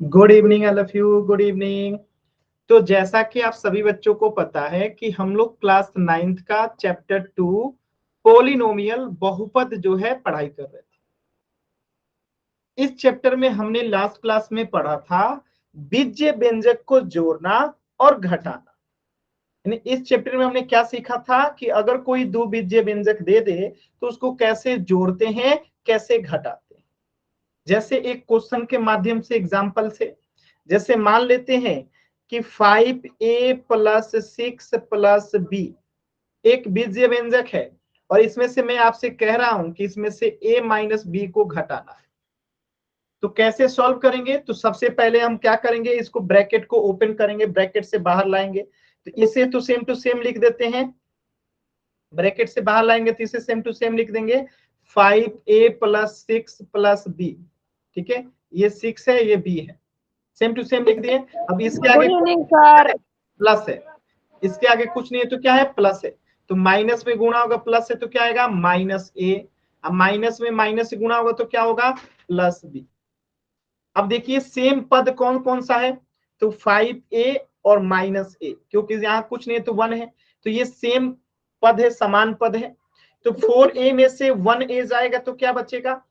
Good evening all of you, good evening. तो जैसा कि आप सभी बच्चों को पता है कि हम लोग क्लास 9th का चैप्टर 2 पोलिनोमियल बहुपद जो है पढ़ाई कर रहे थे। इस चैप्टर में हमने लास्ट क्लास में पढ़ा था बीज्य व्यंजक को जोड़ना और घटाना। यानी इस चैप्टर में हमने क्या सीखा था कि अगर कोई दो बीज्य व्यंजक दे दे तो उसको कैसे जोड़ते हैं, कैसे घटाते हैं। जैसे एक क्वेश्चन के माध्यम से, एग्जाम्पल से, जैसे मान लेते हैं कि 5a प्लस 6 प्लस b एक बीजीय व्यंजक है और इसमें से मैं आपसे कह रहा हूं कि इसमें से a माइनस बी को घटाना है। तो कैसे सॉल्व करेंगे? तो सबसे पहले हम क्या करेंगे, इसको ब्रैकेट को ओपन करेंगे, ब्रैकेट से बाहर लाएंगे। तो इसे तो सेम टू सेम लिख देते हैं, ब्रैकेट से बाहर लाएंगे तो इसे सेम टू सेम लिख देंगे 5a प्लस 6 प्लस b। ठीक है, ये 6 है, ये b है, सेम टू सेम लिख दिए। अब इसके गुड आगे इवनिंग सर। प्लस है, इसके आगे कुछ नहीं है तो क्या है, प्लस है। तो माइनस में गुणा होगा प्लस है तो क्या आएगा, माइनस ए। अब माइनस में माइनस से गुणा होगा तो क्या होगा, प्लस बी। अब देखिए सेम पद कौन कौन सा है, तो 5a और माइनस ए, क्योंकि यहाँ कुछ नहीं है तो 1 है, तो ये सेम पद है, समान पद है। तो 4a में से 1a जाएगा तो क्या बचेगा,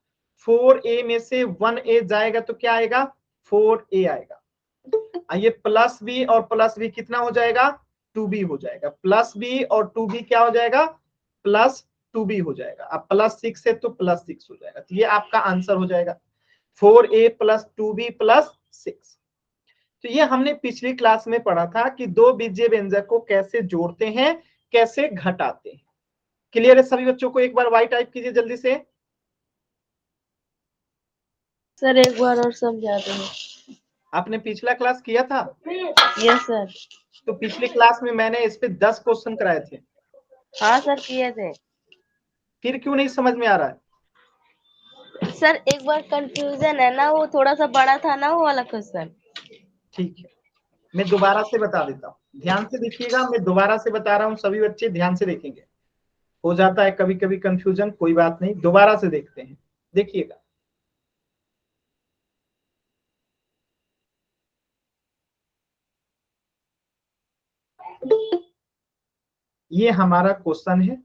4a में से 1a जाएगा तो क्या आएगा, 4a आएगा। ये प्लस बी और प्लस बी कितना हो जाएगा, 2b हो जाएगा। प्लस बी और 2b क्या हो जाएगा, प्लस 2b हो जाएगा। अब प्लस 6 है तो प्लस 6 हो जाएगा। तो ये आपका आंसर हो जाएगा 4a प्लस 2b प्लस 6। तो ये हमने पिछली क्लास में पढ़ा था कि दो बीजीय व्यंजक को कैसे जोड़ते हैं, कैसे घटाते हैं। क्लियर है सभी बच्चों को? एक बार वाई टाइप कीजिए जल्दी से। सर एक बार और समझा दें। आपने पिछला क्लास किया था? Yes sir. तो पिछली क्लास में मैंने इस पे 10 क्वेश्चन कराए थे। हाँ सर किए थे। फिर क्यों नहीं समझ में आ रहा है? सर एक बार कंफ्यूजन है ना, वो थोड़ा सा बड़ा था ना वो वाला क्वेश्चन। ठीक है, मैं दोबारा से बता देता हूँ, ध्यान से देखिएगा। मैं दोबारा से बता रहा हूँ, सभी बच्चे ध्यान से देखेंगे। हो जाता है कभी कभी कंफ्यूजन, कोई बात नहीं, दोबारा से देखते हैं, देखिएगा। ये हमारा क्वेश्चन है,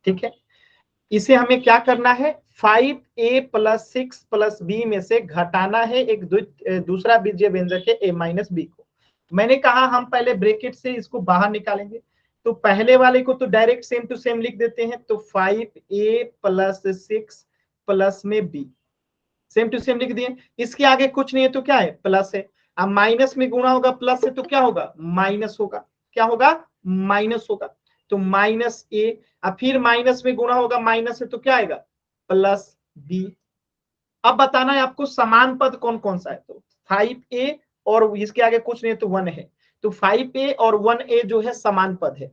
ठीक है। इसे हमें क्या करना है, 5a प्लस 6 प्लस b में से घटाना है एक दूसरा बीजीय व्यंजक है a माइनस बी को। मैंने कहा हम पहले ब्रैकेट से इसको बाहर निकालेंगे। तो पहले वाले को तो डायरेक्ट सेम टू सेम लिख देते हैं, तो 5a प्लस 6 प्लस में b, सेम टू सेम लिख दिए। इसके आगे कुछ नहीं है तो क्या है, प्लस है। अब माइनस में गुणा होगा प्लस से तो क्या होगा, माइनस होगा। क्या होगा, माइनस होगा। तो माइनस ए। अब फिर माइनस में गुणा होगा माइनस से तो क्या आएगा, प्लस बी। अब बताना है आपको समान पद कौन कौन सा है। तो 5a और इसके आगे कुछ नहीं तो 1 है, तो 5a और 1a जो है समान पद है।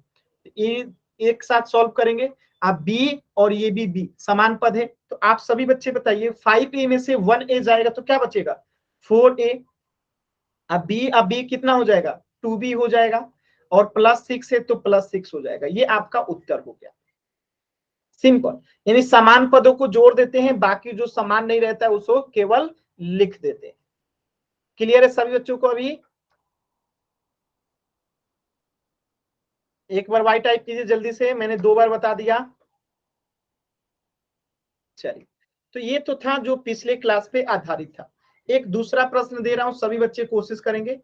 ये एक साथ सॉल्व करेंगे। अब b और ये भी b समान पद है। तो आप सभी बच्चे बताइए 5a में से 1a जाएगा तो क्या बचेगा, 4a। अब b कितना हो जाएगा, 2b हो जाएगा। और प्लस 6 है तो प्लस 6 हो जाएगा। ये आपका उत्तर हो गया, सिंपल। यानी समान पदों को जोड़ देते हैं, बाकी जो समान नहीं रहता है उसको केवल लिख देते हैं। क्लियर है सभी बच्चों को? अभी एक बार वाई टाइप कीजिए जल्दी से, मैंने 2 बार बता दिया। चलिए, तो ये तो था जो पिछले क्लास पे आधारित था। एक दूसरा प्रश्न दे रहा हूं, सभी बच्चे कोशिश करेंगे।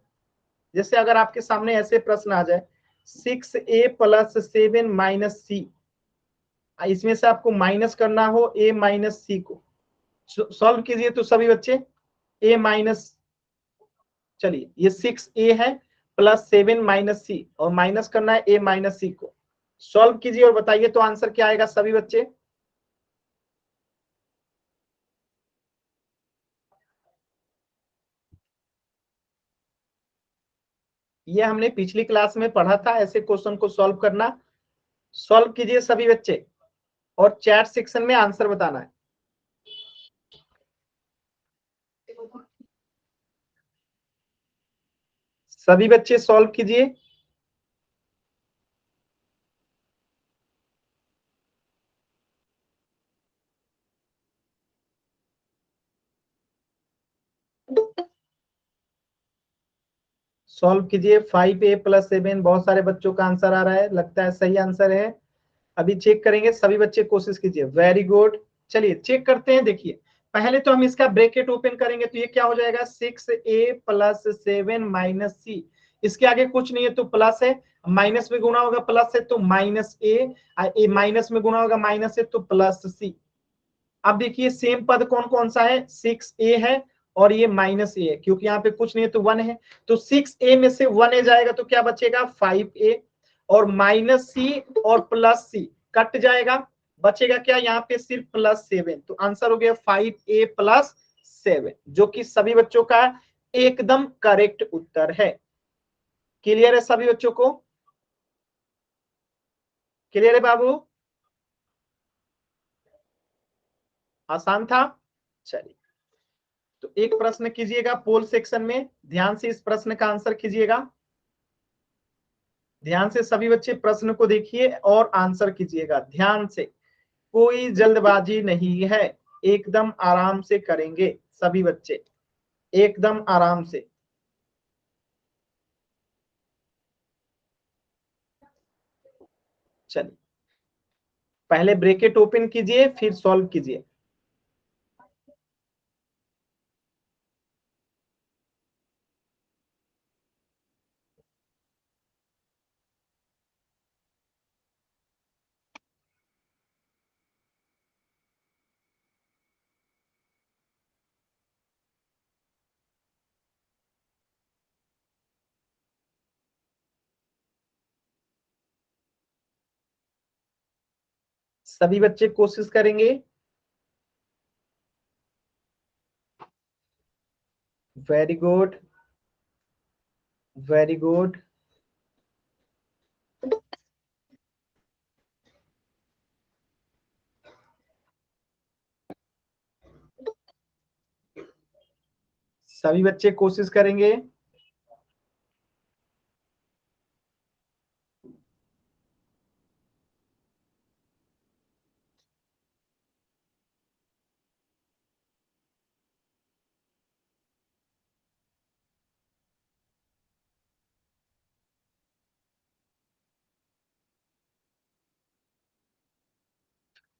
जैसे अगर आपके सामने ऐसे प्रश्न आ जाए 6a प्लस 7 माइनस सी, इसमें से आपको माइनस करना हो a माइनस सी को, सॉल्व कीजिए तो सभी बच्चे। a माइनस, चलिए ये 6a है प्लस 7 माइनस सी, और माइनस करना है a माइनस सी को। सॉल्व कीजिए और बताइए तो आंसर क्या आएगा सभी बच्चे। ये हमने पिछली क्लास में पढ़ा था, ऐसे क्वेश्चन को सॉल्व करना। सॉल्व कीजिए सभी बच्चे और चैट सेक्शन में आंसर बताना है। सभी बच्चे सॉल्व कीजिए। सॉल्व कीजिए। 5a + 7, बहुत सारे बच्चों का आंसर आ रहा है, लगता है सही आंसर है। अभी चेक करेंगे, सभी बच्चे कोशिश कीजिए। Very good. चलिए चेक करते हैं। देखिए पहले तो हम इसका ब्रैकेट ओपन करेंगे, तो ये क्या हो जाएगा, 6a + 7 - c। इसके आगे कुछ नहीं है तो प्लस है, माइनस में गुना होगा प्लस है तो -a, माइनस में गुना होगा माइनस है तो +c। अब देखिए सेम पद कौन कौन सा है, 6a है और ये -a है, क्योंकि यहाँ पे कुछ नहीं है तो 1 है। तो 6a में से 1a जाएगा तो क्या बचेगा, 5a, और -c और +c कट जाएगा, बचेगा क्या, यहाँ पे सिर्फ +7। तो आंसर हो गया 5a + 7, जो कि सभी बच्चों का एकदम करेक्ट उत्तर है। क्लियर है सभी बच्चों को? क्लियर है बाबू? आसान था। चलिए तो एक प्रश्न कीजिएगा पोल सेक्शन में, ध्यान से इस प्रश्न का आंसर कीजिएगा। ध्यान से सभी बच्चे प्रश्न को देखिए और आंसर कीजिएगा ध्यान से, कोई जल्दबाजी नहीं है, एकदम आराम से करेंगे सभी बच्चे, एकदम आराम से। चलिए पहले ब्रैकेट ओपन कीजिए फिर सॉल्व कीजिए। सभी बच्चे कोशिश करेंगे। Very good, very good. सभी बच्चे कोशिश करेंगे।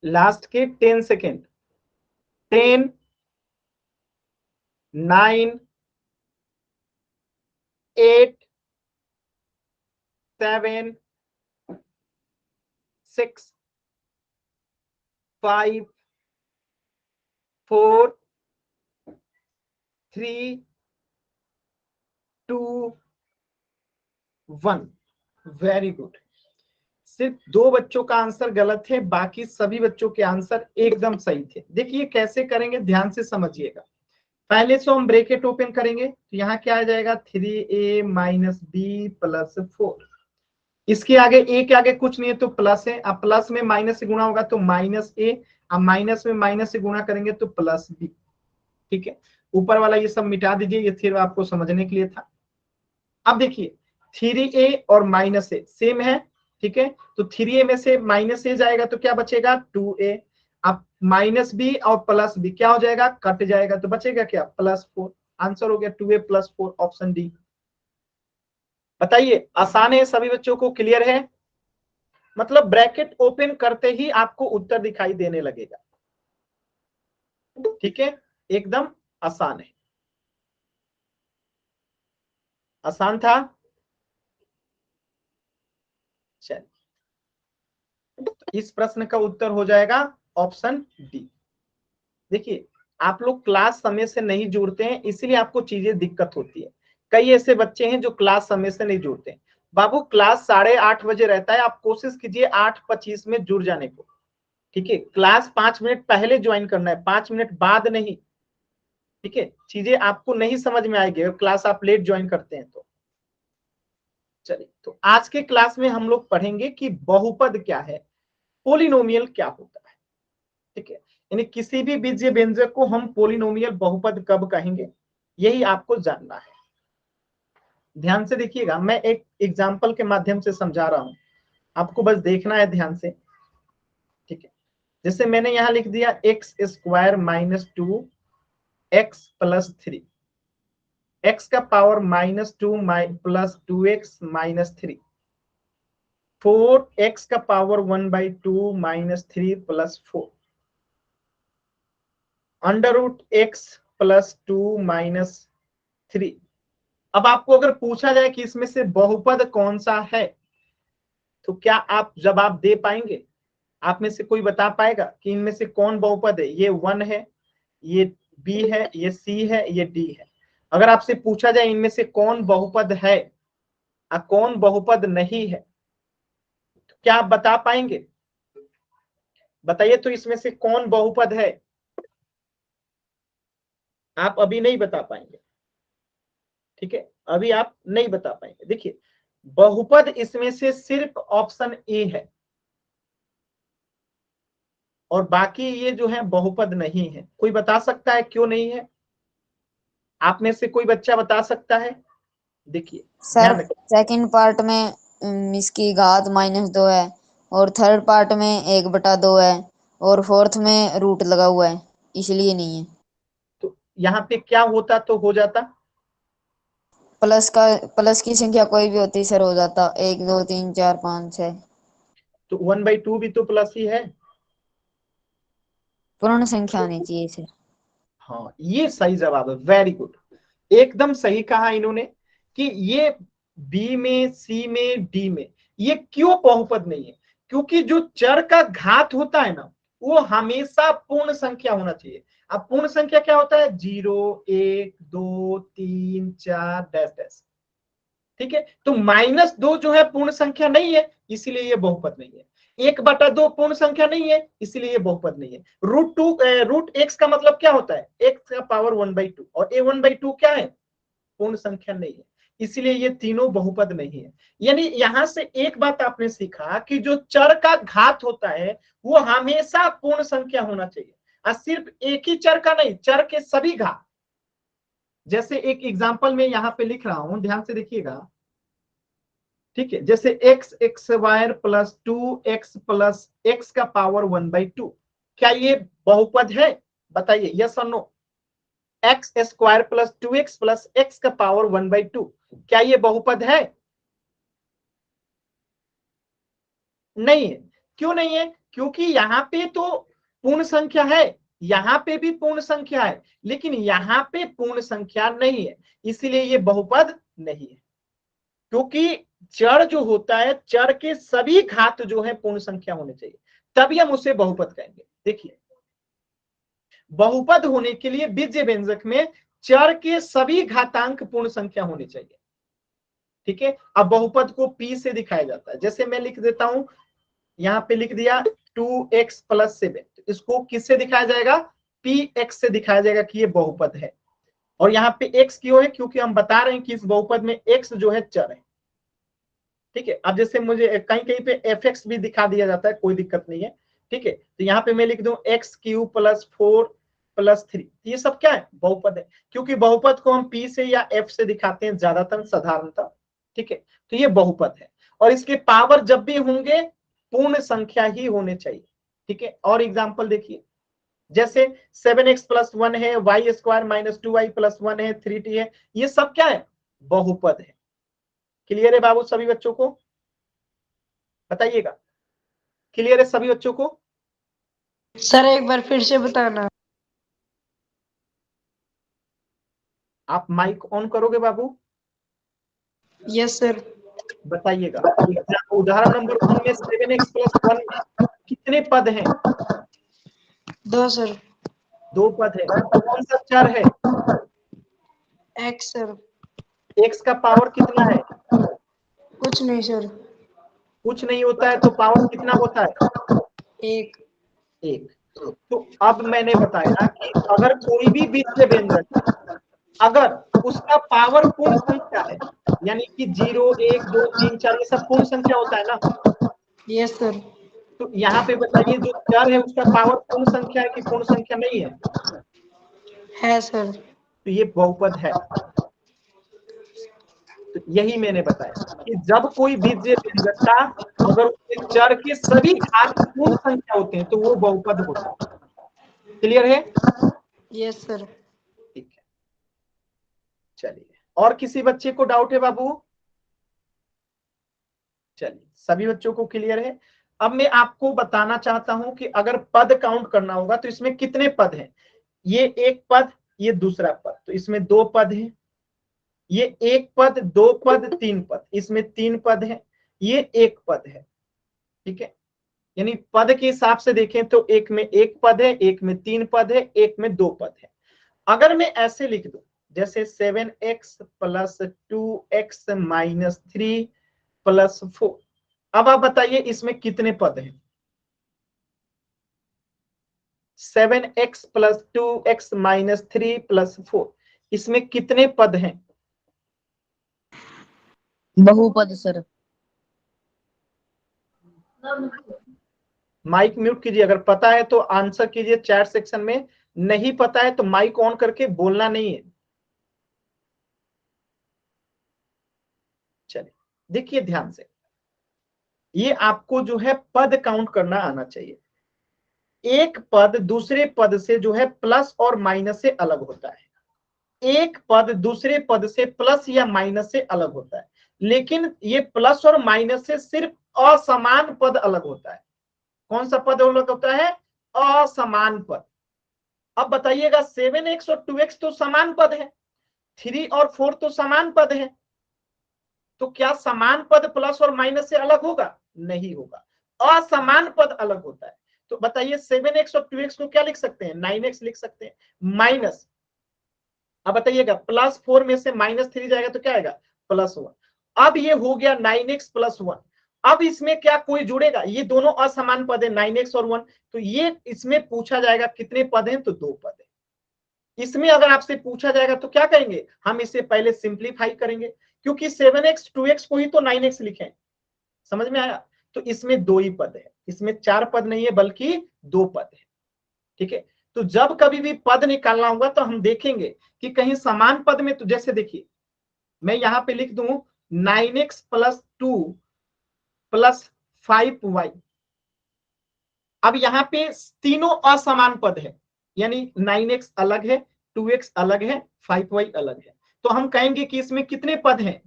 लास्ट के 10 सेकेंड। 10, 9, 8, 7, 6, 5, 4, 3, 2, 1। Very good. सिर्फ 2 बच्चों का आंसर गलत है, बाकी सभी बच्चों के आंसर एकदम सही थे। देखिए कैसे करेंगे, ध्यान से समझिएगा। पहले से हम ब्रैकेट ओपन करेंगे तो यहाँ क्या आ जाएगा, 3a - b + 4। इसके आगे a के आगे कुछ नहीं है तो प्लस है, अब प्लस में माइनस से गुणा होगा तो -a, अब माइनस में माइनस से गुणा करेंगे तो +b। ठीक है, ऊपर वाला ये सब मिटा दीजिए, ये सिर्फ आपको समझने के लिए था। अब देखिए 3a और -a सेम है, ठीक है, तो 3a में से -a जाएगा तो क्या बचेगा, 2a। अब -b और +b क्या हो जाएगा, कट जाएगा तो बचेगा क्या, +4। आंसर हो गया 2a + 4, ऑप्शन डी। बताइए आसान है, सभी बच्चों को क्लियर है? मतलब ब्रैकेट ओपन करते ही आपको उत्तर दिखाई देने लगेगा। ठीक है, एकदम आसान है, आसान था। चलिए इस प्रश्न का उत्तर हो जाएगा ऑप्शन डी। देखिए आप लोग क्लास समय से नहीं जुड़ते हैं, इसीलिए आपको चीजें दिक्कत होती है। कई ऐसे बच्चे हैं जो क्लास समय से नहीं जुड़ते हैं। बाबू क्लास 8:30 बजे रहता है, आप कोशिश कीजिए 8:25 में जुड़ जाने को। ठीक है, क्लास 5 मिनट पहले ज्वाइन करना है, 5 मिनट बाद नहीं। ठीक है, चीजें आपको नहीं समझ में आएगी अगर क्लास आप लेट ज्वाइन करते हैं तो। चलिए तो आज के क्लास में हम लोग पढ़ेंगे कि बहुपद क्या है, पोलिनोमियल क्या होता है। ठीक है, यानी किसी भी बीजीय व्यंजक को हम पोलिनोमियल बहुपद कब कहेंगे, यही आपको जानना है। ध्यान से देखिएगा, मैं एक एग्जाम्पल के माध्यम से समझा रहा हूं, आपको बस देखना है ध्यान से। ठीक है, जैसे मैंने यहां लिख दिया x² - 2x + 3। x का power -2 plus 2x minus 3, 4x का power 1/2 -3 plus 4, √x plus 2 minus 3। अब आपको अगर पूछा जाए कि इसमें से बहुपद कौन सा है, तो क्या आप जवाब दे पाएंगे? आप में से कोई बता पाएगा कि इनमें से कौन बहुपद है? ये 1 है, ये b है, ये c है, ये d है। अगर आपसे पूछा जाए इनमें से कौन बहुपद है और कौन बहुपद नहीं है, तो क्या आप बता पाएंगे? बताइए तो इसमें से कौन बहुपद है? आप अभी नहीं बता पाएंगे, ठीक है, अभी आप नहीं बता पाएंगे। देखिए, बहुपद इसमें से सिर्फ ऑप्शन ए है और बाकी ये जो है बहुपद नहीं है। कोई बता सकता है क्यों नहीं है? आप में से कोई बच्चा बता सकता है? देखिए सर, ध्यान रखिए, सेकंड पार्ट में इसकी घात -2 है और थर्ड पार्ट में 1/2 है और फोर्थ में रूट लगा हुआ है, इसलिए नहीं है। तो यहाँ पे क्या होता तो हो जाता? प्लस की संख्या कोई भी होती सर, हो जाता 1 2 3 4 5 6। तो 1/2 भी तो प्लस ही है। पूर्ण संख्या होनी चाहिए सर। हाँ, ये सही जवाब है, वेरी गुड, एकदम सही कहा इन्होंने कि ये बी में, सी में, डी में ये क्यों बहुपद नहीं है? क्योंकि जो चर का घात होता है ना, वो हमेशा पूर्ण संख्या होना चाहिए। अब पूर्ण संख्या क्या होता है? 0 1 2 3 4 डैश डैश, ठीक है। तो -2 जो है पूर्ण संख्या नहीं है, इसीलिए ये बहुपद नहीं है। 1/2 पूर्ण संख्या नहीं है, इसीलिए ये बहुपद नहीं है। √x का मतलब क्या होता है? x का पावर 1/2, और a 1/2 क्या है? पूर्ण संख्या नहीं है, इसीलिए ये तीनों बहुपद नहीं है। यानी यहां से एक बात आपने सीखा कि जो चर का घात होता है वो हमेशा पूर्ण संख्या होना चाहिए, और सिर्फ एक ही चर का नहीं, चर के सभी घात। जैसे एक एग्जांपल में यहां पे लिख रहा हूं, ध्यान से देखिएगा, ठीक है। जैसे x² plus 2x plus x का पावर 1/2, क्या ये बहुपद है? बताइए, यस और no. x² plus 2x plus x का पावर 1/2, क्या ये बहुपद है? नहीं है। क्यों नहीं है? क्योंकि यहाँ पे तो पूर्ण संख्या है, यहाँ पे भी पूर्ण संख्या है, लेकिन यहाँ पे पूर्ण संख्या नहीं है, इसीलिए ये बहुपद नहीं है। क्योंकि चर जो होता है, चर के सभी घात जो है पूर्ण संख्या होने चाहिए, तभी हम उसे बहुपद कहेंगे। देखिए, बहुपद होने के लिए बीज्य व्यंजक में चर के सभी घातांक पूर्ण संख्या होने चाहिए, ठीक है। अब बहुपद को p से दिखाया जाता है, जैसे मैं लिख देता हूं, यहां पे लिख दिया 2x प्लस 7, इसको किससे दिखाया जाएगा? px से दिखाया जाएगा कि ये बहुपद है। और यहाँ पे x क्यों है? क्योंकि हम बता रहे हैं कि इस बहुपद में x जो है चर है, ठीक है। अब जैसे मुझे कहीं कहीं पे fx भी दिखा दिया जाता है, कोई दिक्कत नहीं है, ठीक है। तो यहाँ पे मैं लिख दूं x³ प्लस 4 प्लस 3, ये सब क्या है? बहुपद है, क्योंकि बहुपद को हम p से या f से दिखाते हैं ज्यादातर, साधारणतः, ठीक है। तो ये बहुपद है, और इसके पावर जब भी होंगे पूर्ण संख्या ही होने चाहिए, ठीक है। और एग्जाम्पल देखिए, जैसे 7x प्लस 1 है, y² माइनस 2y प्लस 1 है, 3t है, ये सब क्या है? बहुपद है। क्लियर है बाबू सभी बच्चों को? बताइएगा, क्लियर है सभी बच्चों को? सर एक बार फिर से बताना। आप माइक ऑन करोगे बाबू? Yes sir. बताइएगा, उदाहरण नंबर 1 में 7x प्लस 1 में कितने पद हैं? 2 सर। 2 पद है। कौन सा चर है? X sir. x का पावर कितना है? कुछ नहीं सर। कुछ नहीं होता है, तो पावर कितना होता है? 1। 1। तो अब मैंने बताया कि अगर कोई भी बीजीय व्यंजक है, अगर उसका पावर पूर्ण संख्या है, यानी कि 0 1 2 3 4 ये सब पूर्ण संख्या होता है ना, यस सर। तो यहाँ पे बताइए जो चर है उसका पावर पूर्ण संख्या है कि पूर्ण संख्या नहीं है? है सर। तो ये बहुपद है। तो यही मैंने बताया कि जब कोई बीजीय व्यंजक का अगर उसके चर के सभी घात पूर्ण संख्या होते हैं तो वो बहुपद होता है। क्लियर है? Yes sir. ठीक है, चलिए। और किसी बच्चे को डाउट है बाबू? चलिए, सभी बच्चों को क्लियर है। अब मैं आपको बताना चाहता हूं कि अगर पद काउंट करना होगा तो इसमें कितने पद हैं। ये एक पद, ये दूसरा पद, तो इसमें दो पद हैं। ये एक पद, दो पद, तीन पद, इसमें तीन पद है। ये एक पद है, ठीक है। यानी पद के हिसाब से देखें तो एक में एक पद है, एक में तीन पद है, एक में दो पद है। अगर मैं ऐसे लिख दूं जैसे 7x plus 2x minus 3 plus 4, अब आप बताइए इसमें कितने पद हैं। 7x plus 2x minus 3 plus 4, इसमें कितने पद हैं? बहुपद सर। माइक म्यूट कीजिए, अगर पता है तो आंसर कीजिए चैट सेक्शन में, नहीं पता है तो माइक ऑन करके बोलना नहीं है। चलिए देखिए ध्यान से, ये आपको जो है पद काउंट करना आना चाहिए। एक पद दूसरे पद से जो है प्लस और माइनस से अलग होता है। एक पद दूसरे पद से प्लस या माइनस से अलग होता है, लेकिन ये प्लस और माइनस से सिर्फ असमान पद अलग होता है। कौन सा पद अलग होता है? असमान पद। अब बताइएगा 7x और 2x तो समान पद है, 3 और 4 तो समान पद है, तो क्या समान पद प्लस और माइनस से अलग होगा? नहीं होगा, असमान पद अलग होता है। तो बताइए 7x और 2x को क्या लिख सकते हैं? 9x लिख सकते हैं, माइनस, अब बताइएगा प्लस 4 में से माइनस 3 जाएगा तो क्या आएगा? प्लस 1। अब ये हो गया 9x प्लस 1। अब इसमें क्या कोई जुड़ेगा? ये दोनों असमान पद है 9x और 1, तो ये इसमें पूछा जाएगा कितने पद हैं, तो दो पद है। इसमें अगर आपसे पूछा जाएगा तो क्या करेंगे? हम इसे पहले सिंप्लीफाई करेंगे, क्योंकि 7x 2x को ही तो 9x लिखे। समझ में आया? तो इसमें दो ही पद है, इसमें चार पद नहीं है बल्कि दो पद है, ठीक है। तो जब कभी भी पद निकालना होगा तो हम देखेंगे कि कहीं समान पद में, तो जैसे देखिए मैं यहां पे लिख दूं 9x प्लस 2 प्लस 5y। अब यहाँ पे तीनों असमान पद है, यानी 9x अलग है, 2x अलग है, 5y अलग है, तो हम कहेंगे कि इसमें कितने पद हैं?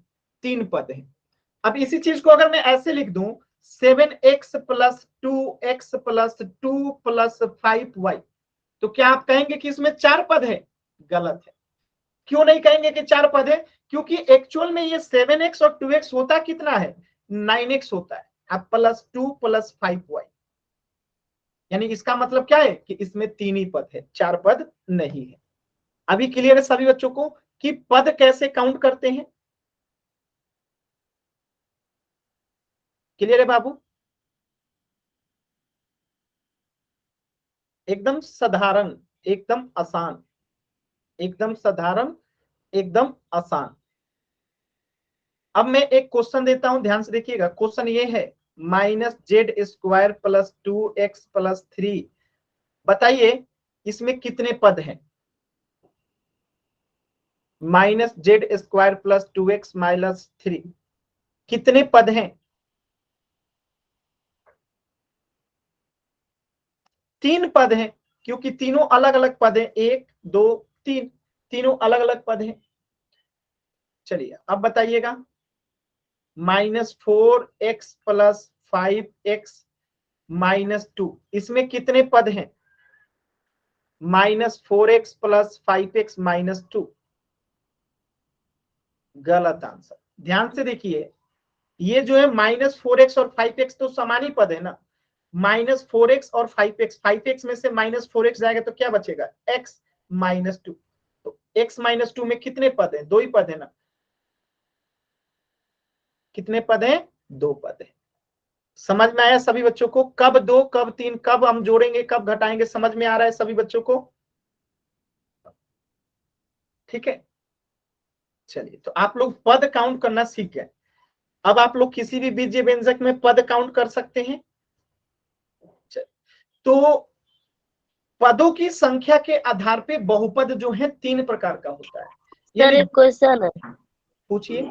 तीन पद हैं। अब इसी चीज को अगर मैं ऐसे लिख दूं 7x plus 2x plus 2 plus 5y, तो क्या आप कहेंगे कि इसमें चार पद है? गलत है। क्यों नहीं कहेंगे कि चार पद है? क्योंकि एक्चुअल में ये 7x और 2x होता कितना है? 9x होता है, अब प्लस 2 प्लस 5y, यानी इसका मतलब क्या है कि इसमें तीन ही पद है, चार पद नहीं है। अभी क्लियर है सभी बच्चों को कि पद कैसे काउंट करते हैं? क्लियर है बाबू? एकदम साधारण, एकदम आसान, एकदम साधारण, एकदम आसान। अब मैं एक क्वेश्चन देता हूं, ध्यान से देखिएगा। क्वेश्चन ये है -z² प्लस 2x प्लस 3, बताइए इसमें कितने पद हैं? -z² प्लस 2x माइनस 3 कितने पद हैं? तीन पद हैं, क्योंकि तीनों अलग अलग पद हैं, एक दो तीन, तीनों अलग अलग पद हैं। चलिए अब बताइएगा -4x प्लस 5x माइनस 2, इसमें कितने पद हैं? -4x प्लस 5x माइनस 2, गलत आंसर। ध्यान से देखिए, ये जो है -4x और 5x तो समान ही पद है ना, -4x और 5x, 5x में से -4x जाएगा तो क्या बचेगा? x माइनस 2, तो x माइनस 2 में कितने पद हैं? दो ही पद है ना। कितने पद हैं? दो पद है। समझ में आया सभी बच्चों को? कब दो, कब तीन, कब हम जोड़ेंगे, कब घटाएंगे, समझ में आ रहा है सभी बच्चों को? ठीक है, चलिए तो आप लोग पद काउंट करना सीख गए। अब आप लोग किसी भी बीजीय व्यंजक में पद काउंट कर सकते हैं। तो पदों की संख्या के आधार पे बहुपद जो है तीन प्रकार का होता है। सर एक क्वेश्चन है। पूछिए।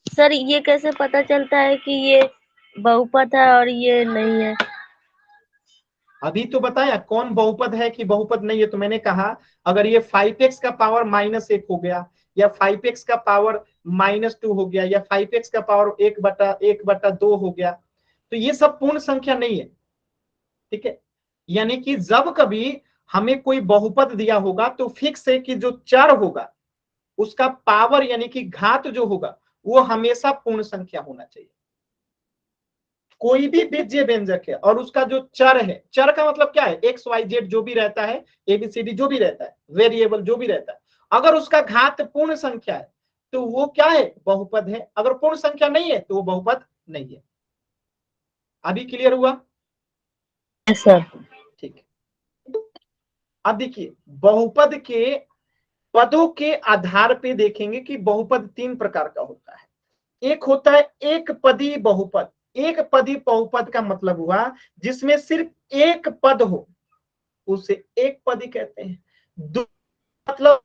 सर ये कैसे पता चलता है कि ये बहुपद है और ये नहीं है? अभी तो बताया कौन बहुपद है कि बहुपद नहीं है। तो मैंने कहा अगर ये 5x का पावर -1 हो गया, या 5x का पावर -2 हो गया, या 5x का पावर 1/2 हो गया, तो ये सब पूर्ण संख्या नहीं है। ठीक है, यानी कि जब कभी हमें कोई बहुपद दिया होगा तो फिक्स है कि जो चर होगा उसका पावर यानी कि घात जो होगा वो हमेशा पूर्ण संख्या होना चाहिए। कोई भी बीजीय व्यंजक है और उसका जो चर है, चर का मतलब क्या है, एक्स वाई जेड जो भी रहता है, एबीसीडी जो भी रहता है, वेरिएबल जो भी रहता है, अगर उसका घात पूर्ण संख्या है तो वो क्या है, बहुपद है। अगर पूर्ण संख्या नहीं है तो वो बहुपद नहीं है। अभी क्लियर हुआ? सर। ठीक है, अब देखिए बहुपद के पदों के आधार पे देखेंगे कि बहुपद 3 प्रकार का होता है। एक होता है एक पदी बहुपद। एक पदी बहुपद का मतलब हुआ जिसमें सिर्फ एक पद हो, उसे एक पदी कहते हैं। मतलब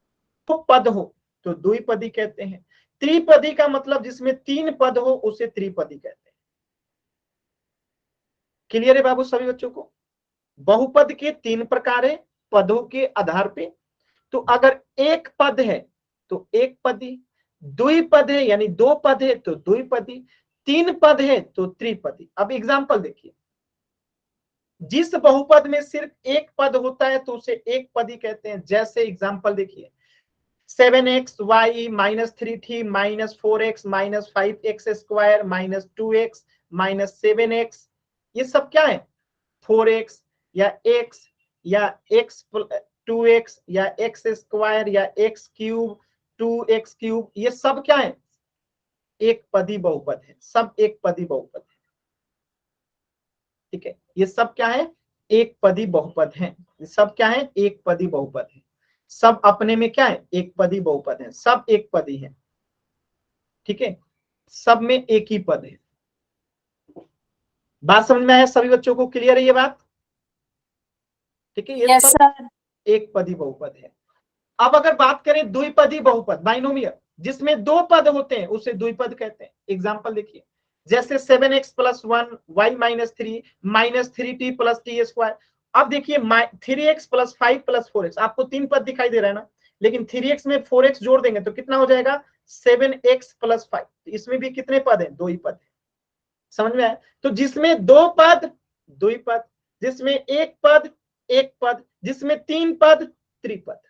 दो पद हो तो द्विपदी कहते हैं। त्रिपदी का मतलब जिसमें 3 पद हो उसे त्रिपदी कहते हैं। क्लियर है बाबू सभी बच्चों को? बहुपद के 3 प्रकार है पदों के आधार पे। तो अगर एक पद है तो एक पदी, द्विपद है यानी 2 पद है तो द्विपदी, 3 पद है तो त्रिपदी। अब एग्जांपल देखिए, जिस बहुपद में सिर्फ एक पद होता है तो उसे एक पदी कहते हैं। जैसे एग्जांपल देखिए, 7x y -3t -4x -5x square -2x -7x, ये सब क्या है, 4x या x या x 2x या x स्क्वायर या x क्यूब 2x क्यूब, ये सब क्या है, एक पदी बहुपद है। सब एक पदी बहुपद है। ठीक है, ये सब क्या है, एक पदी बहुपद है। ये सब क्या है, एक पदी बहुपद है। सब अपने में क्या है, एक पदी बहुपद है। सब एक पदी है। ठीक है, सब में एक ही पद है। बात समझ में आया सभी बच्चों को? क्लियर है ये बात? ठीक है, ये सब एक पदी बहुपद है। अब अगर बात करें द्विपदी बहुपद, बाइनोमियल, जिसमें 2 पद होते हैं उसे द्विपद कहते हैं। एग्जांपल देखिए, जैसे 7x + 1 y - 3 -3t + t square. अब देखिए 3x + 5 + 4x, आपको 3 पद दिखाई दे रहा है ना, लेकिन 3x में 4x जोड़ देंगे तो कितना हो जाएगा, 7x + 5। इसमें भी कितने पद हैं, 2 ही पद है। समझ में आया? तो जिसमें 2 पद द्विपद, जिसमें एक पद, जिसमें 3 पद त्रिपद।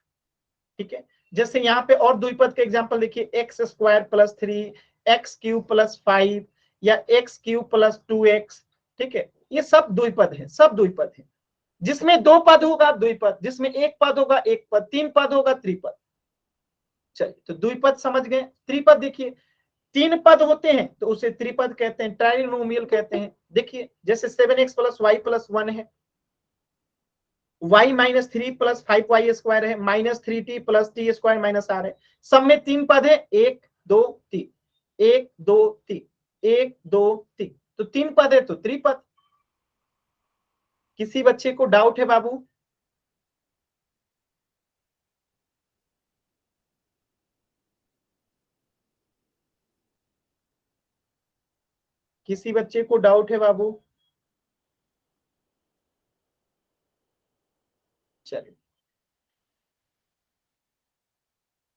ठीक है, जैसे यहाँ पे और द्विपद के एग्जांपल देखिए, x² + 3 x³ + 5 या x³ + 2x। ठीक है, ये सब द्विपद है, सब द्विपद है। जिसमें 2 पद होगा द्विपद, जिसमें एक पद होगा एक पद, 3 पद होगा त्रिपद। चलिए, तो द्विपद समझ गए। त्रिपद देखिए, 3 पद होते हैं तो उसे त्रिपद कहते हैं, ट्राइनोमियल कहते हैं। देखिए जैसे 7x + y + 1 है, y -3 + 5y स्क्वायर है, -3t + t स्क्वायर -r है। सब में 3 पद है, 1 2 3, 1 2 3, 1 2 3, तो 3 पद है तो त्रिपद। किसी बच्चे को डाउट है बाबू? किसी बच्चे को डाउट है बाबू? चलिए,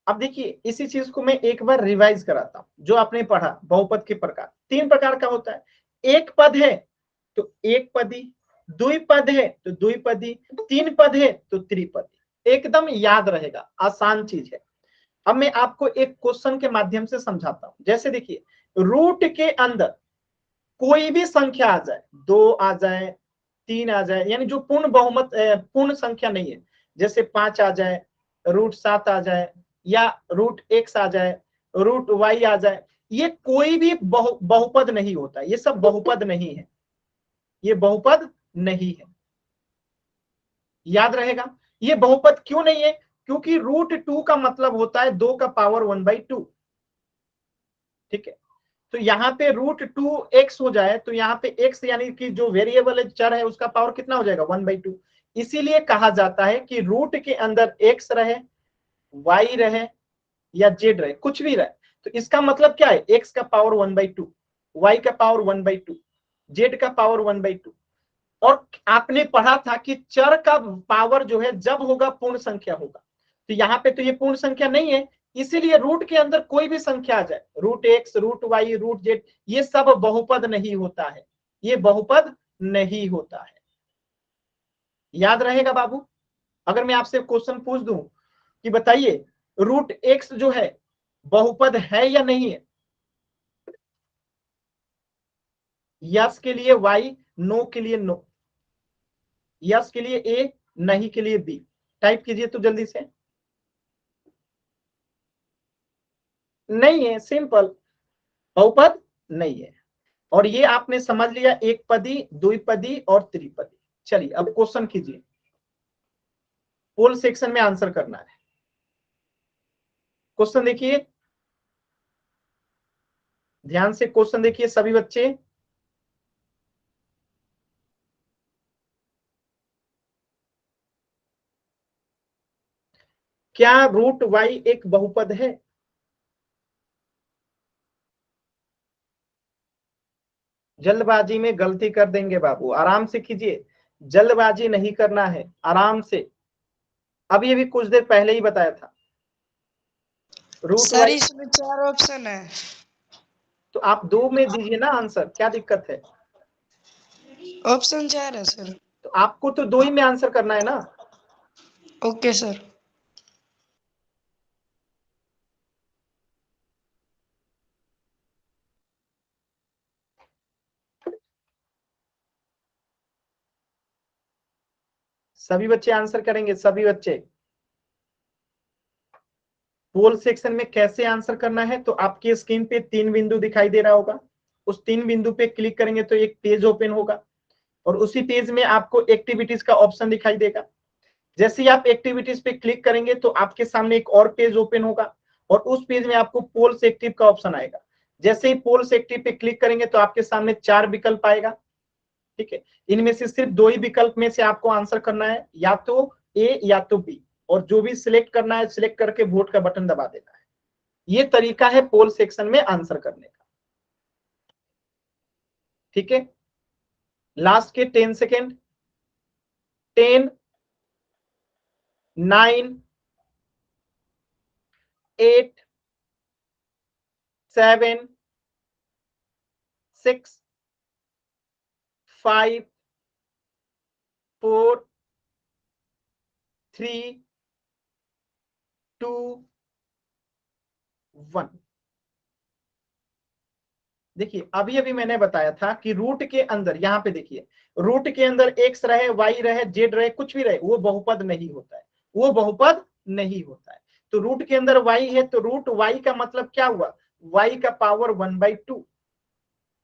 अब देखिए इसी चीज को मैं एक बार रिवाइज कराता हूं। जो आपने पढ़ा बहुपद के प्रकार 3 प्रकार का होता है। एक पद है तो एक पदी, द्विपद है तो द्विपदी, 3 पद है तो त्रिपदी। एकदम याद रहेगा, आसान चीज है। अब मैं आपको एक क्वेश्चन के माध्यम से समझाता हूं। जैसे देखिए, रूट के अंदर कोई भी संख्या आ जाए, 2 आ जाए, 3 आ जाए, यानी जो पूर्ण बहुमत पूर्ण संख्या नहीं है, जैसे 5 आ जाए, √7 आ जाए, या √x आ जाए, √y आ जाए, ये कोई भी बहुपद नहीं होता। ये सब बहुपद नहीं है, ये बहुपद नहीं है। याद रहेगा, ये बहुपद क्यों नहीं है? क्योंकि √2 का मतलब होता है 2 का पावर 1/2। ठीक है, तो यहाँ पे √2x हो जाए तो यहाँ पे x यानी कि जो वेरिएबल है, चर है, उसका पावर कितना हो जाएगा, 1/2। इसीलिए कहा जाता है कि रूट के अंदर x रहे, y रहे या z रहे, कुछ भी रहे, तो इसका मतलब क्या है, x का पावर 1/2, y का पावर 1/2, z का पावर 1/2। और आपने पढ़ा था कि चर का पावर जो है जब होगा पूर्ण संख्या होगा। तो यहाँ पे तो ये पूर्ण संख्या नहीं है, इसीलिए रूट के अंदर कोई भी संख्या आ जाए, root x, root y, root z, ये सब बहुपद नहीं होता है, ये बहुपद नहीं होता है। याद रहेगा बाबू। अगर मैं आपसे क्वेश्चन पूछ दूं कि बताइए रूट एक्स जो है बहुपद है या नहीं है? यस के लिए वाई, नो के लिए नो, यस के लिए ए, नहीं के लिए बी। टाइप कीजिए तो जल्दी से। नहीं है, सिंपल, बहुपद नहीं है। और ये आपने समझ लिया, एक पदी, द्विपदी और त्रिपदी। चलिए अब क्वेश्चन कीजिए, पोल सेक्शन में आंसर करना है। क्वेश्चन देखिए, ध्यान से क्वेश्चन देखिए सभी बच्चे। क्या रूट वाई एक बहुपद है? जल्दबाजी में गलती कर देंगे बाबू, आराम से कीजिए, जल्दबाजी नहीं करना है, आराम से। अभी अभी कुछ देर पहले ही बताया था रूट सर वाई। इसमें 4 ऑप्शन है। तो आप दो में दीजिए ना आंसर, क्या दिक्कत है? ऑप्शन 4 है सर। तो आपको तो दो ही में आंसर करना है ना। Okay sir. सभी बच्चे आंसर करेंगे, सभी बच्चे। पोल सेक्शन में कैसे आंसर करना है, तो आपकी स्क्रीन पे 3 बिंदु दिखाई दे रहा होगा, उस 3 बिंदु पे क्लिक करेंगे तो एक पेज ओपन होगा, और उसी पेज में आपको एक्टिविटीज का ऑप्शन दिखाई देगा। जैसे ही आप एक्टिविटीज पे क्लिक करेंगे तो आपके सामने एक और पेज ओपन होगा, और उस पेज में आपको पोल्स एक्टिव का ऑप्शन आएगा। जैसे ही पोल्स एक्टिव पे क्लिक करेंगे तो आपके सामने 4 विकल्प आएगा, ठीक है। इनमें से सिर्फ 2 ही विकल्प में से आपको आंसर करना है, या तो ए या तो बी, और जो भी सिलेक्ट करना है सिलेक्ट करके वोट का बटन दबा देना है। ये तरीका है पोल सेक्शन में आंसर करने का, ठीक है। लास्ट के 10 सेकेंड, 10, 9, 8, 7, 6, 5, 4, 3, 2, 1। देखिए अभी अभी मैंने बताया था कि रूट के अंदर, यहां पे देखिए, रूट के अंदर एक्स रहे, वाई रहे, जेड रहे, कुछ भी रहे, वो बहुपद नहीं होता है, वो बहुपद नहीं होता है। तो रूट के अंदर वाई है तो रूट वाई का मतलब क्या हुआ, वाई का पावर 1/2।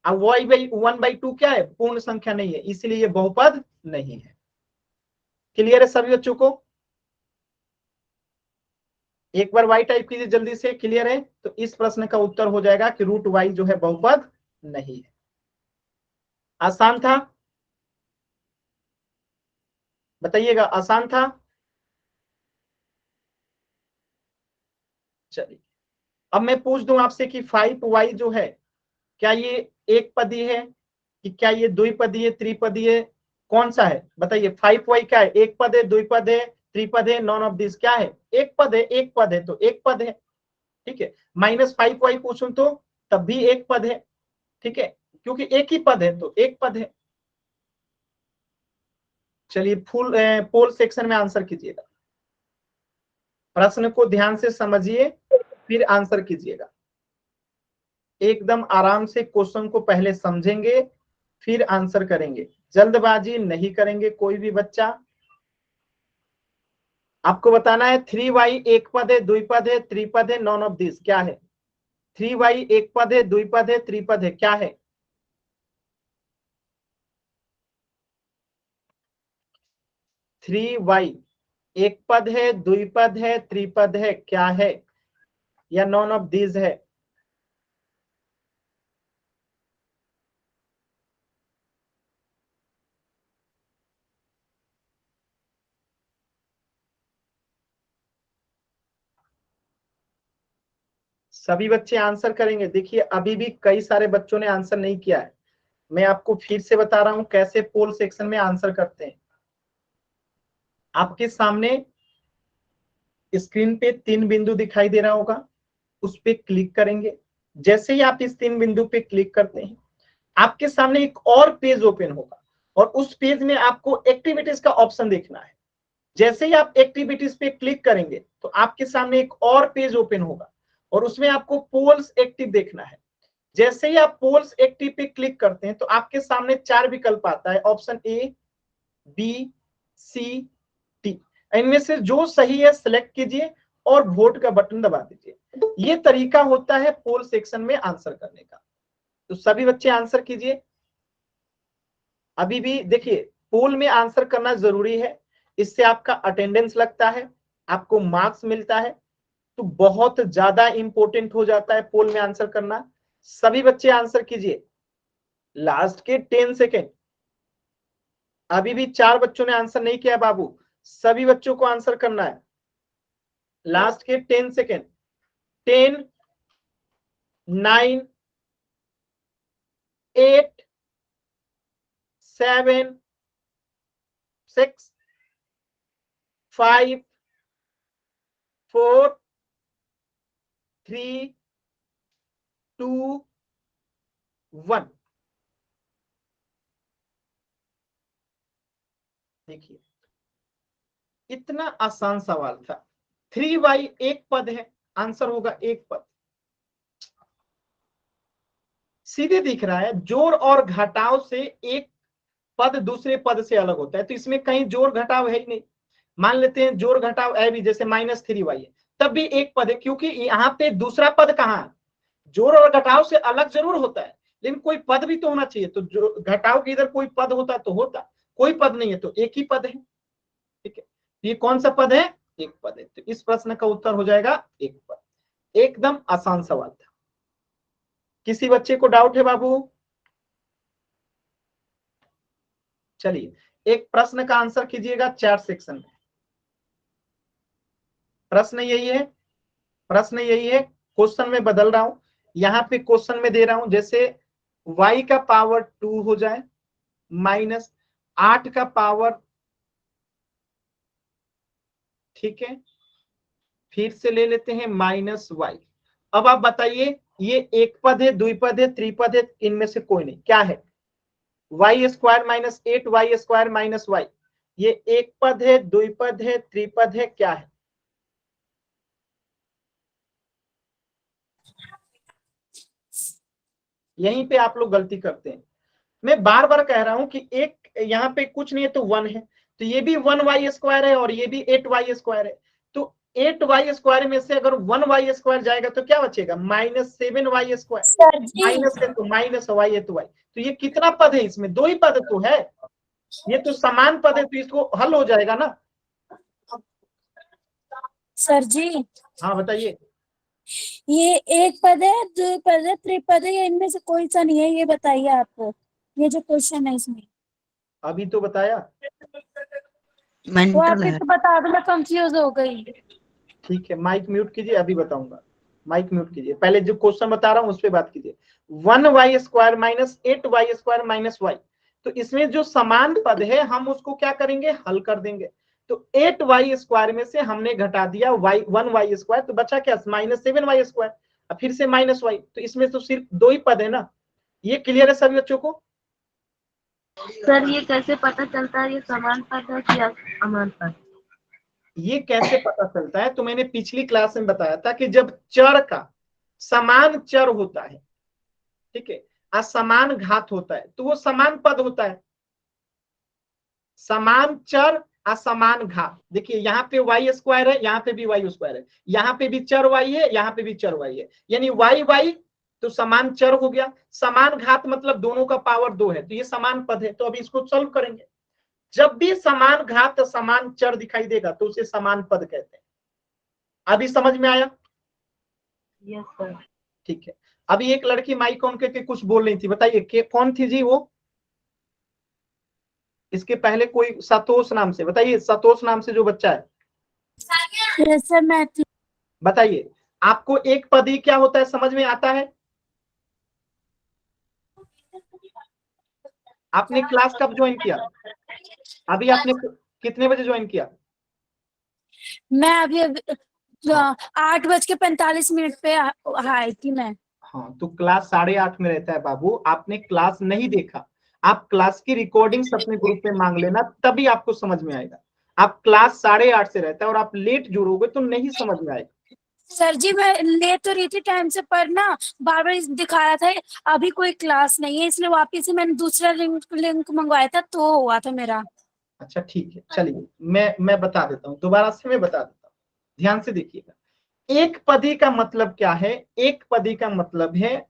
अब वाई बाई 1/2 क्या है, पूर्ण संख्या नहीं है, इसलिए ये बहुपद नहीं है। क्लियर है सभी बच्चों को? एक बार वाई टाइप कीजिए जल्दी से, क्लियर है? तो इस प्रश्न का उत्तर हो जाएगा कि रूट वाई जो है बहुपद नहीं है। आसान था, बताइएगा, आसान था? चलिए अब मैं पूछ दूं आपसे कि 5y जो है, क्या ये एक पदी है कि क्या ये द्विपदी है, त्रिपदी है, कौन सा है बताइए? 5y क्या है, एक पद है, द्विपद है, त्रिपद है, नॉन ऑफ दिस? क्या है? एक पद है, एक पद है तो एक पद है, ठीक है। -5y पूछूं तो तब भी एक पद है, ठीक है, क्योंकि एक ही पद है तो एक पद है। चलिए फुल पोल सेक्शन में आंसर कीजिएगा, प्रश्न को ध्यान से समझिए फिर आंसर कीजिएगा। एकदम आराम से क्वेश्चन को पहले समझेंगे फिर आंसर करेंगे, जल्दबाजी नहीं करेंगे कोई भी बच्चा। आपको बताना है 3y एक पद है, द्विपद है, त्रिपद है, नॉन ऑफ दिस? क्या है? 3y एक पद है, द्विपद है, त्रिपद है, क्या है? 3y एक पद है, द्विपद है, त्रिपद है, क्या है, या नॉन ऑफ दिस है? सभी बच्चे आंसर करेंगे। देखिए अभी भी कई सारे बच्चों ने आंसर नहीं किया है, मैं आपको फिर से बता रहा हूं कैसे पोल सेक्शन में आंसर करते हैं। आपके सामने स्क्रीन पे 3 बिंदु दिखाई दे रहा होगा, उस पे क्लिक करेंगे। जैसे ही आप इस 3 बिंदु पे क्लिक करते हैं, आपके सामने एक और पेज ओपन होगा और उस पेज में आपको एक्टिविटीज का ऑप्शन देखना है। जैसे ही आप एक्टिविटीज पे क्लिक करेंगे तो आपके सामने एक और पेज ओपन होगा और उसमें आपको पोल्स एक्टिव देखना है। जैसे ही आप पोल्स एक्टिव पे क्लिक करते हैं तो आपके सामने 4 विकल्प आता है, option A, B, C, D. इनमें से जो सही है सिलेक्ट कीजिए और वोट का बटन दबा दीजिए। ये तरीका होता है पोल सेक्शन में आंसर करने का। तो सभी बच्चे आंसर कीजिए। अभी भी देखिए, पोल में आंसर करना जरूरी है, इससे आपका अटेंडेंस लगता है, आपको मार्क्स मिलता है, तो बहुत ज्यादा इंपॉर्टेंट हो जाता है पोल में आंसर करना। सभी बच्चे आंसर कीजिए। लास्ट के 10 सेकेंड। अभी भी 4 बच्चों ने आंसर नहीं किया बाबू, सभी बच्चों को आंसर करना है। लास्ट के 10 सेकेंड। 10, 9, 8, 7, 6, 5, 4, 3, 2, 1। देखिए, इतना आसान सवाल था। 3y एक पद है, आंसर होगा एक पद। सीधे दिख रहा है, जोड़ और घटाव से एक पद दूसरे पद से अलग होता है, तो इसमें कहीं जोड़ घटाव है ही नहीं। मान लेते हैं जोड़ घटाव है भी, जैसे -3y है, तब भी एक पद है, क्योंकि यहाँ पे दूसरा पद कहाँ है? जोड़ और घटाव से अलग जरूर होता है, लेकिन कोई पद भी तो होना चाहिए। तो जो घटाव के इधर कोई पद होता तो होता, कोई पद नहीं है तो एक ही पद है। ठीक है, ये कौन सा पद है? एक पद है। तो इस प्रश्न का उत्तर हो जाएगा एक पद। एकदम आसान सवाल था। किसी बच्चे को डाउट है बाबू? चलिए, एक प्रश्न का आंसर कीजिएगा चैट सेक्शन में। प्रश्न यही है, प्रश्न यही है। क्वेश्चन में बदल रहा हूं, यहां पे क्वेश्चन में दे रहा हूं, जैसे y का पावर 2 हो जाए -8 का पावर, ठीक है, फिर से ले लेते हैं -y। अब आप बताइए, ये एक पद है, द्विपद है, त्रिपद है, इनमें से कोई नहीं, क्या है? y² - 8y² - y। ये एक पद है, द्विपद है, त्रिपद है, क्या है? यहीं पे आप लोग गलती करते हैं। मैं बार बार कह रहा हूं कि एक यहाँ पे कुछ नहीं है तो 1 है, तो ये भी 1y² है और ये भी 8y² है। तो 8y² में से अगर 1y² जाएगा तो क्या बचेगा? -7y²। सर जी माइनस है तो माइनस, y है तो y। तो ये कितना पद है? इसमें 2 ही पद तो है, ये तो समान पद है, तो इसको हल हो जाएगा ना। सर जी हाँ बताइए। ये एक पद है, द्विपद है, त्रिपद है, या इनमें से कोई सा नहीं है, ये बताइए आपको। ये जो क्वेश्चन है इसमें अभी तो बताया। वो आप तो बता दो, मैं कंफ्यूज हो गई। ठीक है, माइक म्यूट कीजिए, अभी बताऊंगा। माइक म्यूट कीजिए, पहले जो क्वेश्चन बता रहा हूं उस पर बात कीजिए। 1y² - 8y² - y। तो इसमें जो समान पद है हम उसको क्या करेंगे? हल कर देंगे। तो 8y² में से हमने घटा दिया 1y², तो बचा क्या? -7y²। अब फिर से -y, तो इसमें तो सिर्फ 2 ही पद है ना। ये क्लियर है सभी बच्चों को? सर ये कैसे पता चलता है ये समान पद है कि असमान पद? ये कैसे पता चलता है? तो मैंने पिछली क्लास में बताया था कि जब चर का समान चर होता है, ठीक है, असमान घात होता है, तो वो समान पद होता है। समान चर असमान घात। देखिए यहाँ पे y² है, यहाँ पे भी y² है, यहाँ पे भी चर y है, यहाँ पे भी चर y है, यानी y तो समान चर हो गया। समान घात मतलब दोनों का पावर 2 है, तो ये समान पद है। तो अभी इसको सॉल्व करेंगे। जब भी समान घात समान चर दिखाई देगा तो उसे समान पद कहते हैं। अभी समझ में आया? Yes sir. ठीक है, अभी एक लड़की माइक ऑन करके कुछ बोल रही थी, बताइए कौन थी जी वो? इसके पहले कोई सतोष नाम से, बताइए सतोष नाम से जो बच्चा है, सर मैं बताइए आपको एक पदी क्या होता है समझ में आता है? आपने क्लास कब ज्वाइन किया? अभी आपने कितने बजे ज्वाइन किया? मैं अभी 8:45 पे आई थी मैं। हाँ, तो क्लास 8:30 में रहता है बाबू, आपने क्लास नहीं देखा। आप क्लास की रिकॉर्डिंग्स अपने ग्रुप में मांग लेना, तभी आपको समझ में आएगा। आप क्लास 8:30 से रहता है और आप लेट जुड़ोगे तो नहीं समझ में आएगा। सर जी मैं ले तो रही थी टाइम से, पर ना बार बार दिखा रहा था अभी कोई क्लास नहीं है, इसलिए वापस से मैंने दूसरा लिंक मंगवाया था तो हुआ था मेरा। अच्छा ठीक है, चलिए मैं बता देता हूँ, दोबारा से मैं बता देता हूँ, ध्यान से देखिएगा। एक पदी का मतलब क्या है? एक पदी का मतलब है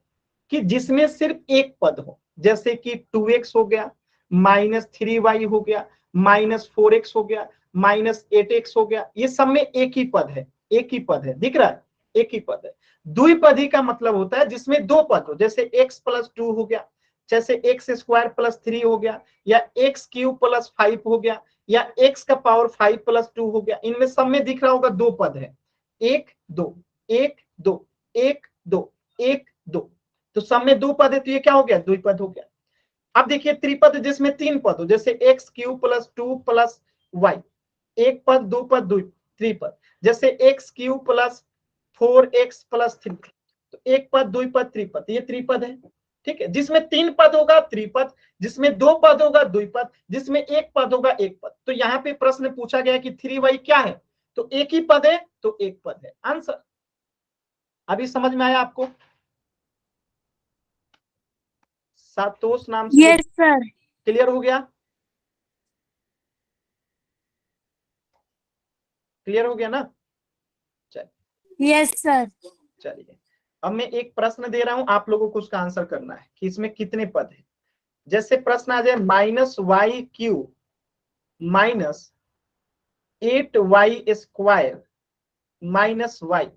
कि जिसमें सिर्फ एक पद हो, जैसे कि 2x हो गया, -3y हो गया, -4x हो गया, -8x हो गया, ये सब में एक ही पद है, एक ही पद है, दिख रहा है, एक ही पद है। द्विपदी का मतलब होता है जिसमें दो पद हो, जैसे x+2 हो गया, जैसे x² + 3 हो गया, या x³ + 5 हो गया, या x⁵ हो गया। इनमें सब में दिख रहा होगा दो पद है, 1 2 1 2 1 2 1 2, तो सब में दो पद है, तो ये क्या हो गया? द्विपद हो गया। अब देखिए त्रिपद जिसमें तीन पद हो, जैसे x³ + 2 + y, एक पद, दो पद, द्वि त्रिपद। जैसे x³ + 4x + 3, तो एक पद, द्विपद, त्रिपद, ये त्रिपद है। ठीक है, जिसमें तीन पद होगा त्रिपद, जिसमें दो पद होगा द्विपद, जिसमें एक पद होगा एक पद। तो यहाँ पे प्रश्न पूछा गया कि 3y क्या है, तो एक ही पद है, तो एक पद है आंसर। अभी समझ में आया आपको? सातोष नाम से यस सर। क्लियर हो गया? क्लियर हो गया ना? चलिए यस सर। चलिए, अब मैं एक प्रश्न दे रहा हूं, आप लोगों को उसका आंसर करना है कि इसमें कितने पद है। जैसे प्रश्न आ जाए -y³ -8y² -y,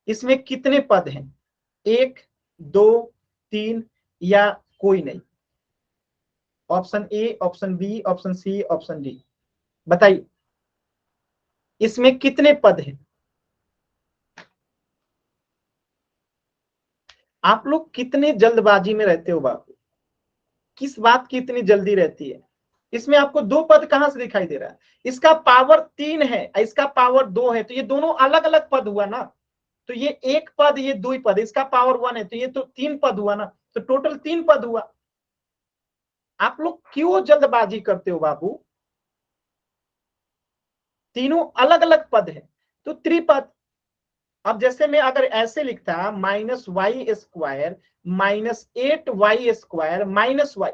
इसमें कितने पद हैं? 1 2 3 या कोई नहीं? Option A, option B, option C, option D, बताइए इसमें कितने पद हैं? आप लोग कितने जल्दबाजी में रहते हो बाबू, किस बात की इतनी जल्दी रहती है? इसमें आपको दो पद कहां से दिखाई दे रहा है? इसका पावर 3 है, इसका पावर 2 है, तो ये दोनों अलग अलग पद हुआ ना। तो ये एक पद, ये दो पद, इसका पावर 1 है, तो ये तो 3 पद हुआ ना, तो टोटल 3 पद हुआ। आप लोग क्यों जल्दबाजी करते हो बाबू? तीनों अलग अलग पद है, तो त्रिपद। अब जैसे मैं अगर ऐसे लिखता -y² -8y²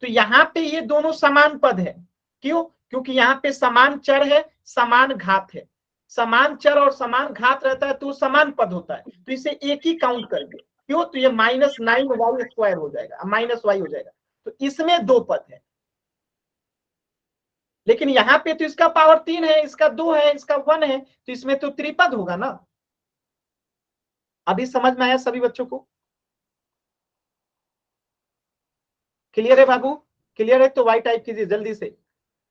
तो यहाँ पे ये दोनों समान पद है। क्यों? क्योंकि यहाँ पे समान चर है, समान घात है। समान चर और समान घात रहता है तो समान पद होता है, तो इसे एक ही काउंट करेंगे। क्यों? तो ये -9y² हो जाएगा, -y हो जाएगा, तो इसमें दो पद है। लेकिन यहाँ पे तो इसका पावर 3 है, इसका 2 है, इसका 1 है, तो इसमें तो त्रिपद होगा ना। अभी समझ में आया सभी बच्चों को? क्लियर है बाबू? क्लियर है तो वाई टाइप कीजिए जल्दी से।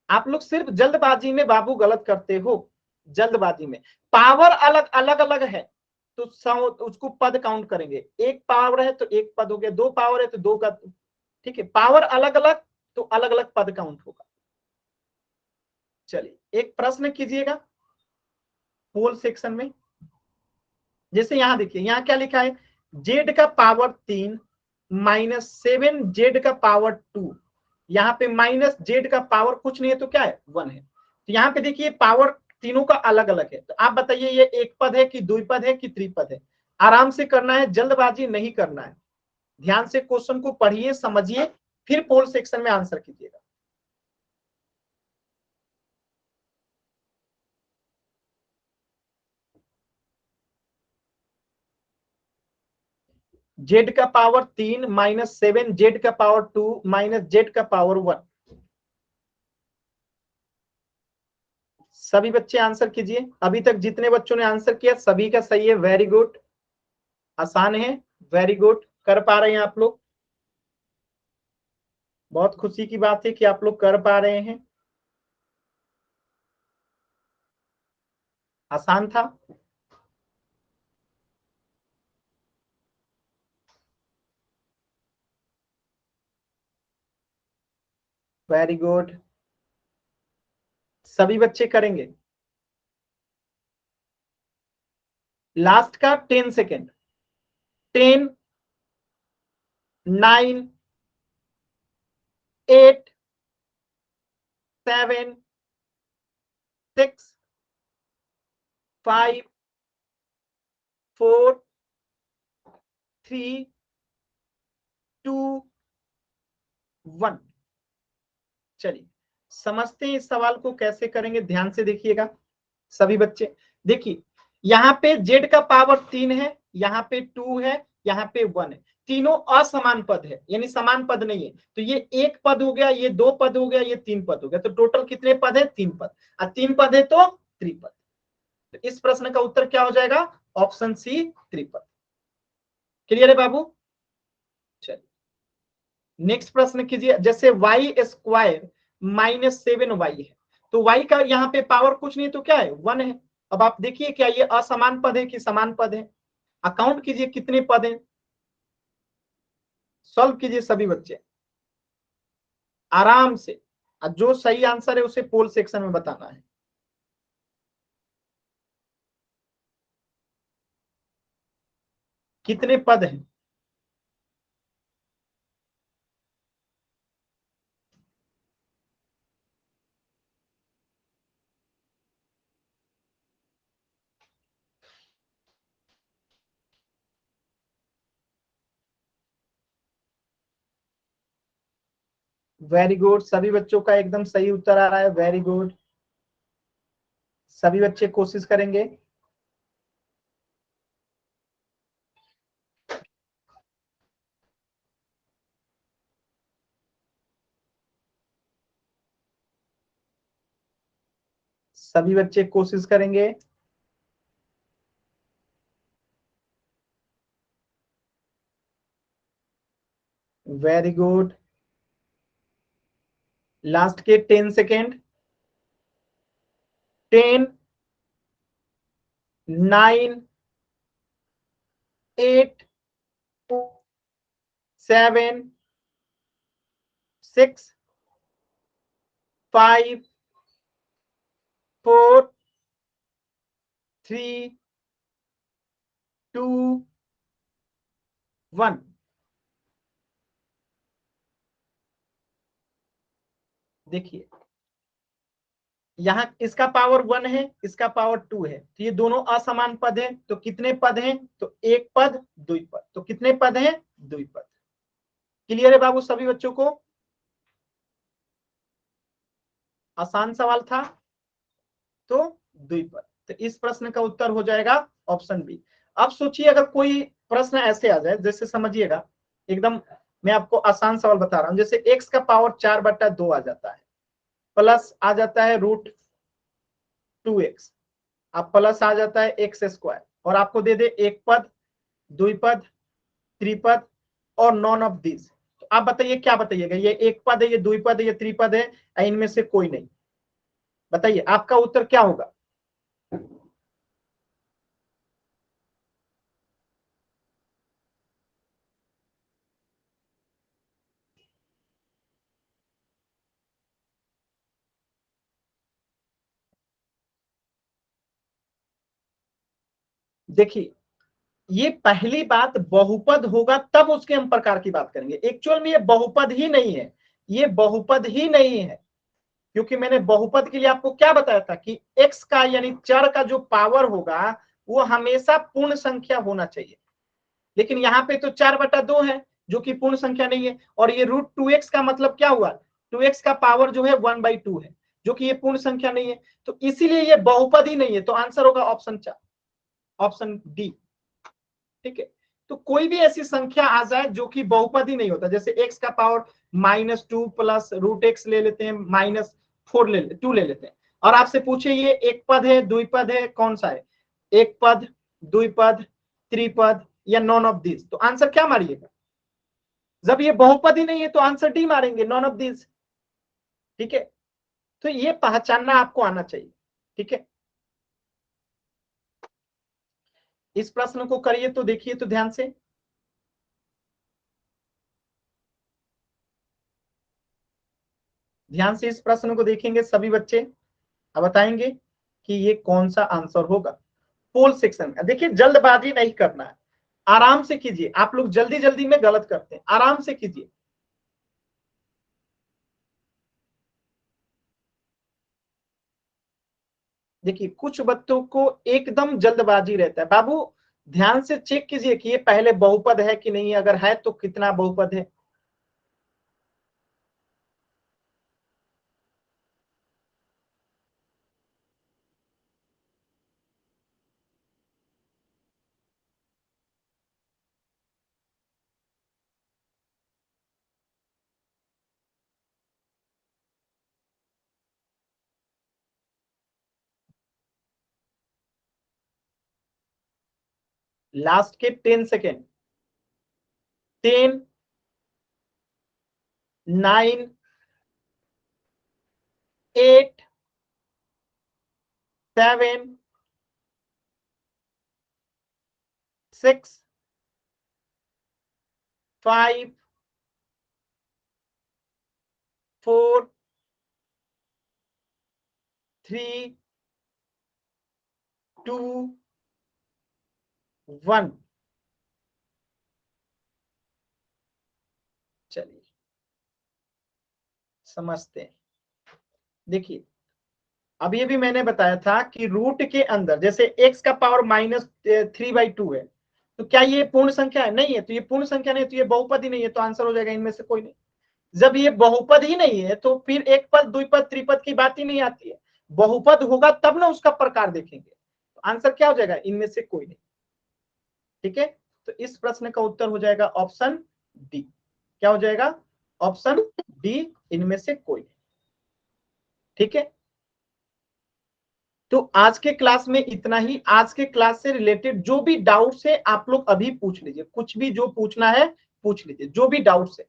आप लोग सिर्फ जल्दबाजी में बाबू गलत करते हो, जल्दबाजी में। पावर अलग अलग अलग है तो उसको पद काउंट करेंगे। एक पावर है तो एक पद हो गया, दो पावर है तो दो का, ठीक है। पावर अलग अलग तो अलग अलग पद काउंट होगा। चलिए एक प्रश्न कीजिएगा पोल सेक्शन में। जैसे यहां देखिए, यहां क्या लिखा है? जेड का पावर 3 -7 जेड का पावर 2। यहाँ पे -z का पावर कुछ नहीं है तो क्या है? 1 है। तो यहाँ पे देखिए पावर तीनों का अलग अलग है, तो आप बताइए ये एक पद है कि द्विपद है कि त्रिपद है? आराम से करना है, जल्दबाजी नहीं करना है। ध्यान से क्वेश्चन को पढ़िए, समझिए, फिर पोल सेक्शन में आंसर कीजिएगा। जेड का पावर 3 -7 जेड का पावर 2 -z का पावर 1। सभी बच्चे आंसर कीजिए। अभी तक जितने बच्चों ने आंसर किया सभी का सही है, वेरी गुड, आसान है, वेरी गुड, कर पा रहे हैं आप लोग। बहुत खुशी की बात है कि आप लोग कर पा रहे हैं। आसान था। वेरी गुड, सभी बच्चे करेंगे। लास्ट का 10 सेकेंड। 10, 9, 8, 7, 6, 5, 4, 3, 2, 1। चलिए समझते हैं इस सवाल को कैसे करेंगे, ध्यान से देखिएगा सभी बच्चे। देखिए यहाँ पे z का पावर 3 है, यहाँ पे 2 है, यहाँ पे 1 है, तीनों असमान पद है, यानी समान पद नहीं है। तो ये एक पद हो गया, ये दो पद हो गया, ये तीन पद हो गया। तो टोटल कितने पद है? 3 पद। और 3 पद है तो त्रिपद। तो इस प्रश्न का उत्तर क्या हो जाएगा? Option C, त्रिपद। क्लियर है बाबू? चलिए नेक्स्ट प्रश्न कीजिए। जैसे वाई स्क्वायर -7y है, तो y का यहाँ पे पावर कुछ नहीं तो क्या है? 1 है। अब आप देखिए क्या ये असमान पद है कि समान पद है? अकाउंट कीजिए कितने पद हैं, सॉल्व कीजिए सभी बच्चे आराम से। जो सही आंसर है उसे पोल सेक्शन में बताना है। कितने पद हैं? वेरी गुड, सभी बच्चों का एकदम सही उत्तर आ रहा है। वेरी गुड, सभी बच्चे कोशिश करेंगे। सभी बच्चे कोशिश करेंगे। वेरी गुड, लास्ट के 10 सेकेंड। 10, 9, 8, 7, 6, 5, 4, 3, 2, 1। देखिए यहाँ इसका पावर 1 है, इसका पावर 2 है, तो ये दोनों असमान पद हैं। तो कितने पद हैं? तो एक पद, द्विपद। तो कितने पद हैं? द्विपद। क्लियर है बाबू सभी बच्चों को? आसान सवाल था तो द्विपद। तो इस प्रश्न का उत्तर हो जाएगा ऑप्शन बी। अब सोचिए अगर कोई प्रश्न ऐसे आ जाए, जैसे समझिएगा एकदम, मैं आपको आसान सवाल बता रहा हूं। जैसे x का पावर 4/2 आ जाता है, प्लस आ जाता है √2x, अब प्लस आ जाता है x², और आपको दे दे एक पद, द्विपद, त्रिपद और नॉन ऑफ दिस। तो आप बताइए क्या बताइएगा? ये एक पद है, ये द्विपद है, ये त्रिपद है, इनमें से कोई नहीं। बताइए आपका उत्तर क्या होगा? देखिए ये पहली बात, बहुपद होगा तब उसके हम प्रकार की बात करेंगे। एक्चुअल में ये बहुपद ही नहीं है, ये बहुपद ही नहीं है, क्योंकि मैंने बहुपद के लिए आपको क्या बताया था कि x का यानी चर का जो पावर होगा वो हमेशा पूर्ण संख्या होना चाहिए। लेकिन यहाँ पे तो 4/2 है जो कि पूर्ण संख्या नहीं है, और ये √2x का मतलब क्या हुआ? 2x का पावर जो है 1/2 है, जो कि ये पूर्ण संख्या नहीं है। तो इसीलिए ये बहुपद ही नहीं है। तो आंसर होगा ऑप्शन 4, ऑप्शन डी। ठीक है, तो कोई भी ऐसी संख्या आ जाए जो कि बहुपद ही नहीं होता, जैसे x का पावर -2 प्लस √x ले लेते हैं, -4 2 ले लेते हैं, और आपसे पूछे ये एक पद है, द्विपद है, कौन सा है? एक पद, द्विपद, त्रिपद या नॉन ऑफ दिस? तो आंसर क्या मारिएगा? जब ये बहुपद ही नहीं है तो आंसर डी मारेंगे, नॉन ऑफ दिस। ठीक है, तो ये पहचानना आपको आना चाहिए। ठीक है, इस प्रश्न को करिए तो देखिए तो ध्यान से। ध्यान से इस प्रश्न को देखेंगे सभी बच्चे, अब बताएंगे कि ये कौन सा आंसर होगा। पोल सेक्शन में। देखिए जल्दबाजी नहीं करना है, आराम से कीजिए। आप लोग जल्दी जल्दी में गलत करते हैं, आराम से कीजिए। देखिए कुछ बच्चों को एकदम जल्दबाजी रहता है। बाबू ध्यान से चेक कीजिए कि ये पहले बहुपद है कि नहीं, अगर है तो कितना बहुपद है। लास्ट के 10 सेकेंड। 10, 9, 8, 7, 6, 5, 4, 3, 2, 1। चलिए समझते हैं। देखिए अभी अभी मैंने बताया था कि रूट के अंदर जैसे x का पावर -3/2 है, तो क्या ये पूर्ण संख्या है? नहीं है। तो ये पूर्ण संख्या नहीं, तो ये बहुपद ही नहीं है, तो आंसर हो जाएगा इनमें से कोई नहीं। जब ये बहुपद ही नहीं है तो फिर एक पद, द्विपद, त्रिपद की बात ही नहीं आती है। बहुपद होगा तब ना उसका प्रकार देखेंगे। तो आंसर क्या हो जाएगा? इनमें से कोई नहीं। ठीक है, तो इस प्रश्न का उत्तर हो जाएगा ऑप्शन डी। क्या हो जाएगा? ऑप्शन डी, इनमें से कोई नहीं। ठीक है, तो आज के क्लास में इतना ही। आज के क्लास से रिलेटेड जो भी डाउट्स है आप लोग अभी पूछ लीजिए, कुछ भी जो पूछना है पूछ लीजिए, जो भी डाउट्स है।